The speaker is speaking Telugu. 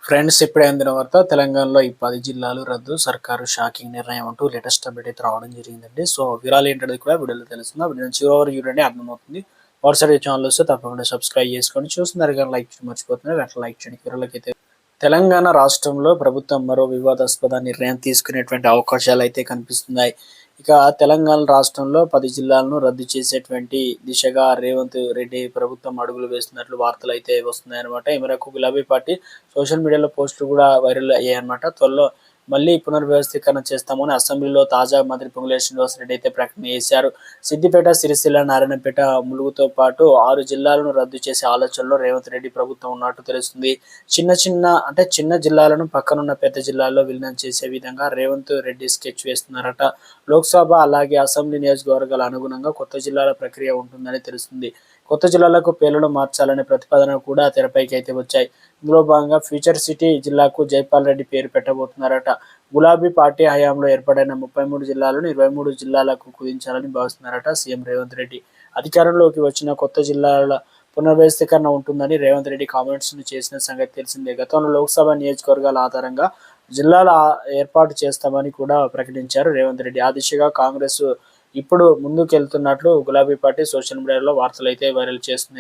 ఫ్రెండ్స్, ఇప్పుడే అందిన వార్త. తెలంగాణలో ఈ 10 జిల్లాలు రద్దు, సర్కారు షాకింగ్ నిర్ణయం అంటూ లేటెస్ట్ అప్డేట్ అయితే రావడం జరిగిందండి. సో వివరాలు ఏంటనేది కూడా వీడియోలో తెలుస్తుంది. వీడియో చివరి వరకు చూడండి, అర్థమవుతుంది. వాట్సాప్ ఛానల్ వస్తే తప్పకుండా సబ్స్క్రైబ్ చేసుకోండి. చూస్తున్నారు కానీ లైక్ చేయడం మర్చిపోతున్నారు, వెంటనే లైక్ చేయండి. వివరాలకైతే తెలంగాణ రాష్ట్రంలో ప్రభుత్వం మరో వివాదాస్పద నిర్ణయం తీసుకునేటువంటి అవకాశాలు అయితే కనిపిస్తున్నాయి. ఇక తెలంగాణ రాష్ట్రంలో 10 జిల్లాలను రద్దు చేసేటువంటి దిశగా రేవంత్ రెడ్డి ప్రభుత్వం అడుగులు వేస్తున్నట్లు వార్తలు అయితే వస్తున్నాయన్నమాట. ఈ మేరకు గులాబీ పార్టీ సోషల్ మీడియాలో పోస్టులు కూడా వైరల్ అయ్యాయన్నమాట. త్వరలో మళ్ళీ పునర్వ్యవస్థీకరణ చేస్తామని అసెంబ్లీలో తాజా మంత్రి పొంగులేటి శ్రీనివాసరెడ్డి అయితే ప్రకటన చేశారు. సిద్దిపేట, సిరిసిల్ల, నారాయణపేట, ములుగుతో పాటు 6 జిల్లాలను రద్దు చేసే ఆలోచనలో రేవంత్ రెడ్డి ప్రభుత్వం ఉన్నట్టు తెలుస్తుంది. చిన్న జిల్లాలను పక్కనున్న పెద్ద జిల్లాల్లో విలీనం చేసే విధంగా రేవంత్ రెడ్డి స్కెచ్ వేస్తున్నారట. లోక్సభ అలాగే అసెంబ్లీ నియోజకవర్గాల అనుగుణంగా కొత్త జిల్లాల ప్రక్రియ ఉంటుందని తెలుస్తుంది. కొత్త జిల్లాలకు పేర్లను మార్చాలనే ప్రతిపాదన కూడా తెరపైకి అయితే వచ్చాయి. ఇందులో భాగంగా ఫ్యూచర్ సిటీ జిల్లాకు జైపాల్ రెడ్డి పేరు పెట్టబోతున్నారట. గులాబీ పార్టీ హయాంలో ఏర్పడిన 33 జిల్లాలను 23 జిల్లాలకు కుదించాలని భావిస్తున్నారట సీఎం రేవంత్ రెడ్డి. అధికారంలోకి వచ్చిన కొత్త జిల్లాల పునర్వ్యవస్థీకరణ ఉంటుందని రేవంత్ రెడ్డి కామెంట్స్ చేసిన సంగతి తెలిసిందే. గతంలో లోక్సభ నియోజకవర్గాల ఆధారంగా జిల్లాల ఏర్పాటు చేస్తామని కూడా ప్రకటించారు రేవంత్ రెడ్డి. ఆ దిశగా కాంగ్రెస్ ఇప్పుడు ముందుకెళ్తున్నట్లు గులాబీ పార్టీ సోషల్ మీడియాలో వార్తలు అయితే వైరల్ చేస్తుంది.